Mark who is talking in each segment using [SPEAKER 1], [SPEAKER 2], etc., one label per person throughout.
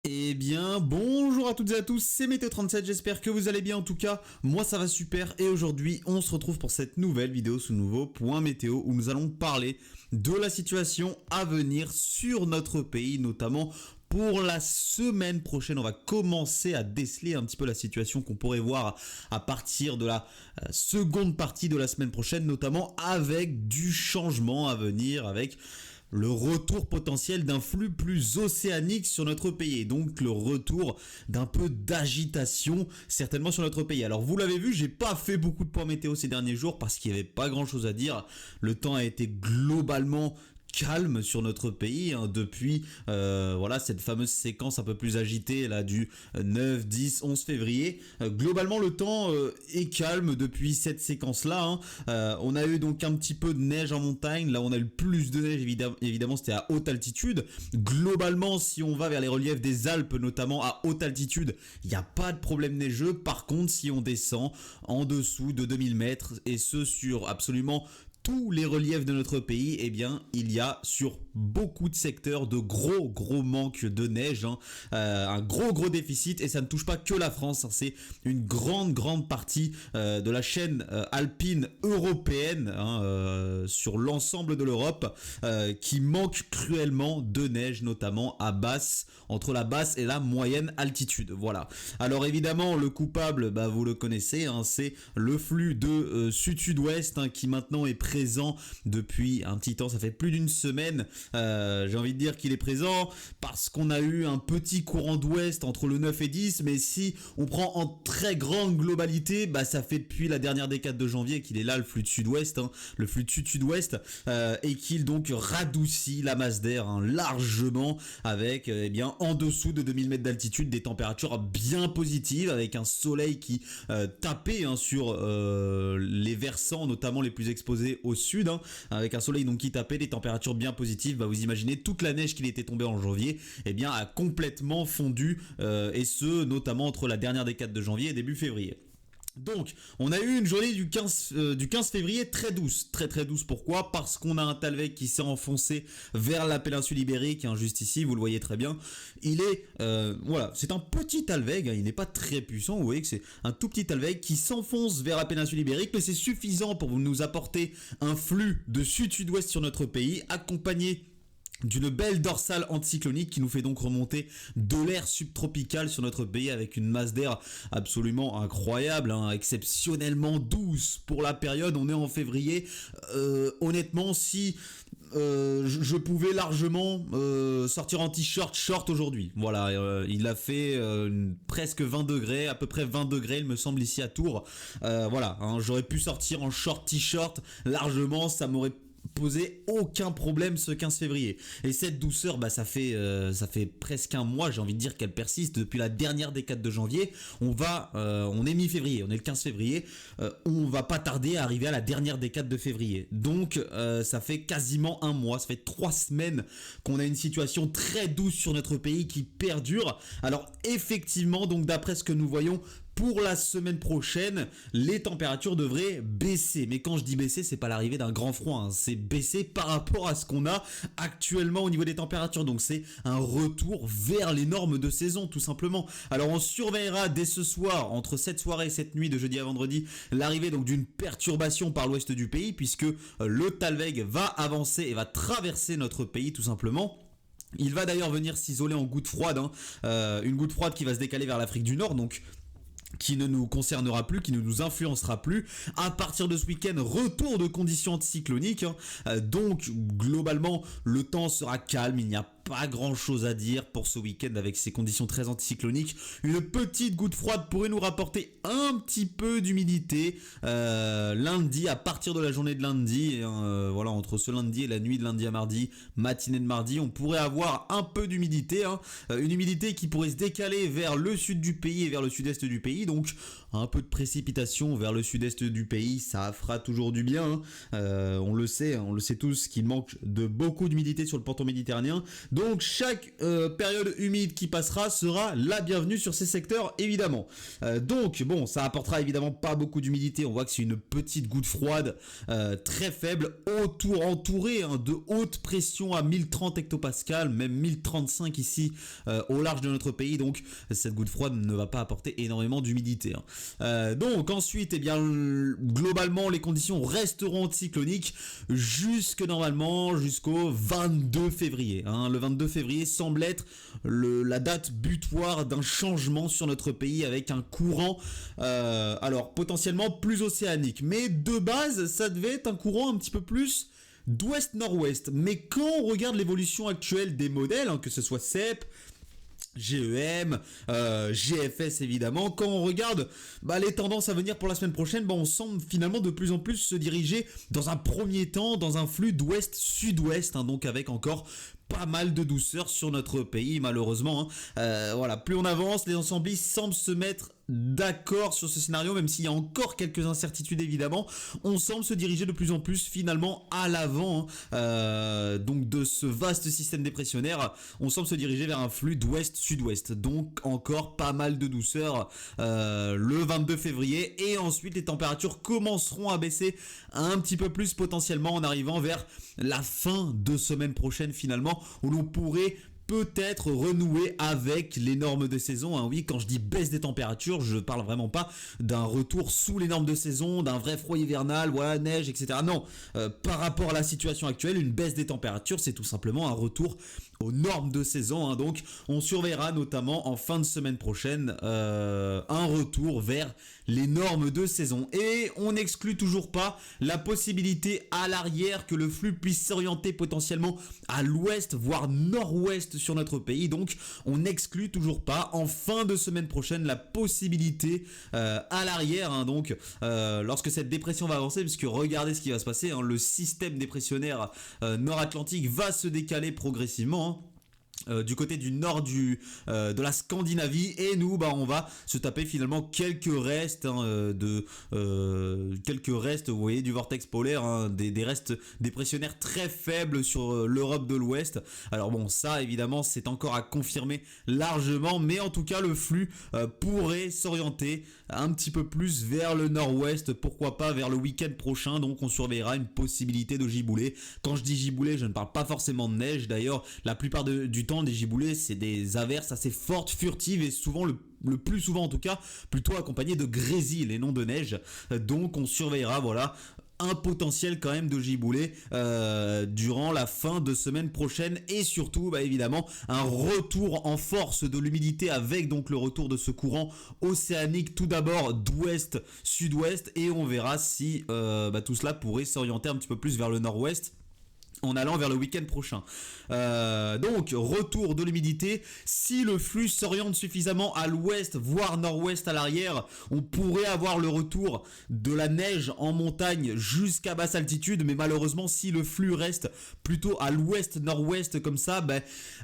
[SPEAKER 1] Eh bien, bonjour à toutes et à tous, c'est Météo37, j'espère que vous allez bien. En tout cas, moi ça va super et aujourd'hui on se retrouve pour cette nouvelle vidéo sous nouveau point météo où nous allons parler de la situation à venir sur notre pays, notamment pour la semaine prochaine. On va commencer à déceler un petit peu la situation qu'on pourrait voir à partir de la seconde partie de la semaine prochaine, notamment avec du changement à venir, avec le retour potentiel d'un flux plus océanique sur notre pays et donc le retour d'un peu d'agitation certainement sur notre pays. Alors vous l'avez vu, j'ai pas fait beaucoup de points météo ces derniers jours parce qu'il n'y avait pas grand chose à dire. Le temps a été globalement calme sur notre pays depuis voilà cette fameuse séquence un peu plus agitée là du 9, 10, 11 février. Globalement le temps est calme depuis cette séquence là. On a eu donc un petit peu de neige en montagne. Là on a eu le plus de neige évidemment c'était à haute altitude. Globalement si on va vers les reliefs des Alpes notamment à haute altitude, il n'y a pas de problème neigeux. Par contre si on descend en dessous de 2000 mètres et ce sur absolument tous les reliefs de notre pays, eh bien, il y a sur beaucoup de secteurs de gros manques de neige, un gros déficit et ça ne touche pas que la France, c'est une grande partie de la chaîne alpine européenne sur l'ensemble de l'Europe qui manque cruellement de neige, notamment à entre la basse et la moyenne altitude. Voilà. Alors évidemment, le coupable, vous le connaissez, c'est le flux de sud-sud-ouest qui maintenant est présent depuis un petit temps, ça fait plus d'une semaine. J'ai envie de dire qu'il est présent parce qu'on a eu un petit courant d'ouest entre le 9 et 10, mais si on prend en très grande globalité, ça fait depuis la dernière décade de janvier qu'il est là le flux de sud-ouest, le flux de sud-sud-ouest, et qu'il donc radoucit la masse d'air largement avec en dessous de 2000 mètres d'altitude des températures bien positives avec un soleil qui tapait sur les versants notamment les plus exposés au sud, avec un soleil donc qui tapait, des températures bien positives. Vous imaginez toute la neige qui était tombée en janvier, a complètement fondu et ce notamment entre la dernière décade de janvier et début février. Donc, on a eu une journée du 15 février très douce. Très douce, pourquoi ? Parce qu'on a un Talweg qui s'est enfoncé vers la péninsule ibérique, juste ici, vous le voyez très bien. Il est, c'est un petit Talweg, il n'est pas très puissant, vous voyez que c'est un tout petit Talweg qui s'enfonce vers la péninsule ibérique, mais c'est suffisant pour nous apporter un flux de sud-sud-ouest sur notre pays, accompagné d'une belle dorsale anticyclonique qui nous fait donc remonter de l'air subtropical sur notre pays avec une masse d'air absolument incroyable, exceptionnellement douce pour la période. On est en février. Honnêtement, si je pouvais largement sortir en t-shirt short aujourd'hui. Voilà, il a fait presque 20 degrés, à peu près 20 degrés il me semble ici à Tours. J'aurais pu sortir en short t-shirt largement, ça m'aurait poser aucun problème ce 15 février. Et cette douceur, ça fait presque un mois, j'ai envie de dire qu'elle persiste depuis la dernière décade de janvier. On est mi-février, on est le 15 février, on va pas tarder à arriver à la dernière décade de février. Donc ça fait quasiment un mois, ça fait 3 semaines qu'on a une situation très douce sur notre pays qui perdure. Alors effectivement, donc d'après ce que nous voyons, pour la semaine prochaine, les températures devraient baisser. Mais quand je dis baisser, c'est pas l'arrivée d'un grand froid, c'est baisser par rapport à ce qu'on a actuellement au niveau des températures. Donc c'est un retour vers les normes de saison, tout simplement. Alors on surveillera dès ce soir, entre cette soirée et cette nuit de jeudi à vendredi, l'arrivée donc d'une perturbation par l'ouest du pays, puisque le Talweg va avancer et va traverser notre pays, tout simplement. Il va d'ailleurs venir s'isoler en goutte froide, une goutte froide qui va se décaler vers l'Afrique du Nord, donc qui ne nous concernera plus, qui ne nous influencera plus. À partir de ce week-end, retour de conditions anticycloniques. Donc, globalement, le temps sera calme. Il n'y a pas grand chose à dire pour ce week-end avec ces conditions très anticycloniques. Une petite goutte froide pourrait nous rapporter un petit peu d'humidité lundi, à partir de la journée de lundi. Entre ce lundi et la nuit de lundi à mardi, matinée de mardi, on pourrait avoir un peu d'humidité. Une humidité qui pourrait se décaler vers le sud du pays et vers le sud-est du pays. Donc, un peu de précipitation vers le sud-est du pays, ça fera toujours du bien. On le sait tous qu'il manque de beaucoup d'humidité sur le pourtour méditerranéen. Donc chaque période humide qui passera sera la bienvenue sur ces secteurs évidemment. Donc bon, ça apportera évidemment pas beaucoup d'humidité, on voit que c'est une petite goutte froide très faible, entourée de haute pression à 1030 hectopascales, même 1035 ici au large de notre pays, donc cette goutte froide ne va pas apporter énormément d'humidité. Donc ensuite, eh bien, globalement les conditions resteront anticycloniques normalement jusqu'au 22 février. Le 22 février semble être la date butoir d'un changement sur notre pays avec un courant alors potentiellement plus océanique, mais de base ça devait être un courant un petit peu plus d'ouest-nord-ouest. Mais quand on regarde l'évolution actuelle des modèles, que ce soit CEP, GEM, GFS évidemment, quand on regarde les tendances à venir pour la semaine prochaine, on semble finalement de plus en plus se diriger dans un premier temps dans un flux d'ouest-sud-ouest, donc avec encore pas mal de douceur sur notre pays malheureusement. Voilà, plus on avance, les ensembles semblent se mettre d'accord sur ce scénario, même s'il y a encore quelques incertitudes évidemment. On semble se diriger de plus en plus finalement à l'avant donc de ce vaste système dépressionnaire. On semble se diriger vers un flux d'ouest-sud-ouest, donc encore pas mal de douceur le 22 février, et ensuite les températures commenceront à baisser un petit peu plus potentiellement en arrivant vers la fin de semaine prochaine finalement, où l'on pourrait peut-être renouer avec les normes de saison. Oui, quand je dis baisse des températures, je parle vraiment pas d'un retour sous les normes de saison, d'un vrai froid hivernal, voilà, neige, etc. Non, par rapport à la situation actuelle, une baisse des températures, c'est tout simplement un retour aux normes de saison. Donc on surveillera notamment en fin de semaine prochaine un retour vers les normes de saison, et on n'exclut toujours pas la possibilité à l'arrière que le flux puisse s'orienter potentiellement à l'ouest voire nord-ouest sur notre pays. Donc on n'exclut toujours pas en fin de semaine prochaine la possibilité à l'arrière, donc lorsque cette dépression va avancer, puisque regardez ce qui va se passer, le système dépressionnaire nord-atlantique va se décaler progressivement du côté du nord de la Scandinavie, et nous on va se taper finalement quelques restes vous voyez, du vortex polaire, des restes dépressionnaires très faibles sur l'Europe de l'Ouest. Alors bon, ça évidemment c'est encore à confirmer largement, mais en tout cas le flux pourrait s'orienter un petit peu plus vers le nord-ouest, pourquoi pas vers le week-end prochain. Donc on surveillera une possibilité de giboulée. Quand je dis giboulée, je ne parle pas forcément de neige, d'ailleurs la plupart du temps des giboulées c'est des averses assez fortes, furtives, et souvent le plus souvent en tout cas plutôt accompagnées de grésil et non de neige. Donc on surveillera un potentiel quand même de giboulée durant la fin de semaine prochaine, et surtout évidemment un retour en force de l'humidité avec donc le retour de ce courant océanique tout d'abord d'ouest sud-ouest, et on verra si tout cela pourrait s'orienter un petit peu plus vers le nord-ouest en allant vers le week-end prochain. Donc retour de l'humidité, si le flux s'oriente suffisamment à l'ouest voire nord-ouest à l'arrière, on pourrait avoir le retour de la neige en montagne jusqu'à basse altitude, mais malheureusement si le flux reste plutôt à l'ouest nord-ouest comme ça,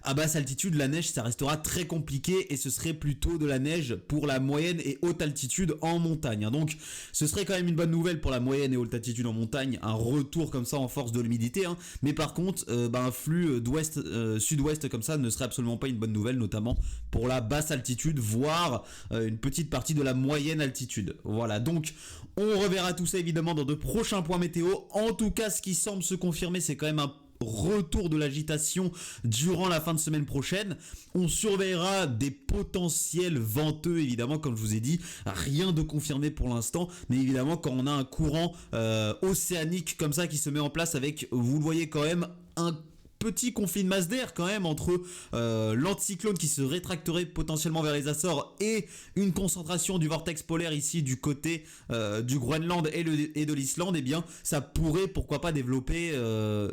[SPEAKER 1] à basse altitude la neige ça restera très compliqué, et ce serait plutôt de la neige pour la moyenne et haute altitude en montagne. Donc ce serait quand même une bonne nouvelle pour la moyenne et haute altitude en montagne, un retour comme ça en force de l'humidité, mais par contre un flux d'ouest sud-ouest comme ça ne serait absolument pas une bonne nouvelle, notamment pour la basse altitude voire une petite partie de la moyenne altitude. Voilà, donc on reverra tout ça évidemment dans de prochains points météo. En tout cas ce qui semble se confirmer, c'est quand même un retour de l'agitation durant la fin de semaine prochaine. On surveillera des potentiels venteux évidemment, comme je vous ai dit, rien de confirmé pour l'instant, mais évidemment quand on a un courant océanique comme ça qui se met en place avec, vous le voyez quand même, un petit conflit de masse d'air quand même entre l'anticyclone qui se rétracterait potentiellement vers les Açores et une concentration du vortex polaire ici du côté du Groenland et de l'Islande, et bien ça pourrait pourquoi pas développer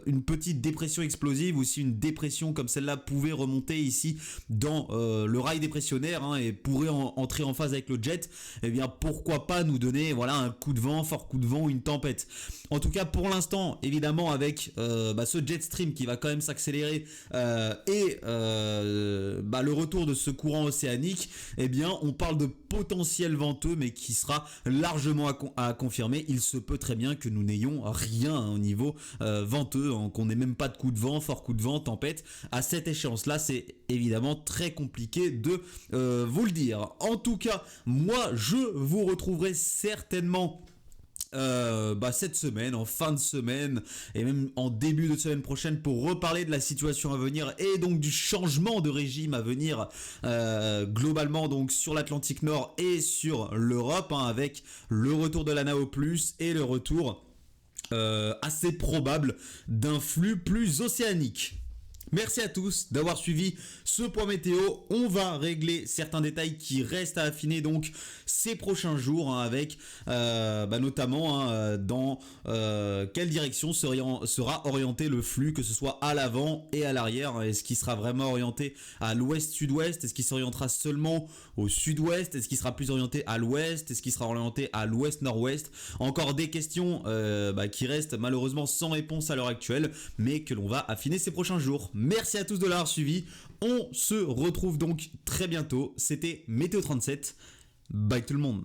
[SPEAKER 1] une petite dépression explosive, ou si une dépression comme celle-là pouvait remonter ici dans le rail dépressionnaire et pourrait entrer en phase avec le jet, et bien pourquoi pas nous donner un coup de vent, fort coup de vent ou une tempête. En tout cas pour l'instant évidemment avec ce jet stream qui va quand même même s'accélérer le retour de ce courant océanique, eh bien on parle de potentiel venteux, mais qui sera largement à confirmer. Il se peut très bien que nous n'ayons rien au niveau venteux, qu'on n'ait même pas de coup de vent, fort coup de vent, tempête. À cette échéance-là, c'est évidemment très compliqué de vous le dire. En tout cas, moi, je vous retrouverai certainement cette semaine, en fin de semaine et même en début de semaine prochaine pour reparler de la situation à venir et donc du changement de régime à venir globalement donc sur l'Atlantique Nord et sur l'Europe, avec le retour de la Nao Plus et le retour assez probable d'un flux plus océanique. Merci à tous d'avoir suivi ce point météo. On va régler certains détails qui restent à affiner donc ces prochains jours, avec notamment dans quelle direction sera orienté le flux, que ce soit à l'avant et à l'arrière. Est-ce qu'il sera vraiment orienté à l'ouest-sud-ouest? Est-ce qu'il s'orientera seulement au sud-ouest? Est-ce qu'il sera plus orienté à l'ouest? Est-ce qu'il sera orienté à l'ouest-nord-ouest? Encore des questions qui restent malheureusement sans réponse à l'heure actuelle, mais que l'on va affiner ces prochains jours. Merci à tous de l'avoir suivi. On se retrouve donc très bientôt. C'était Météo 37. Bye tout le monde.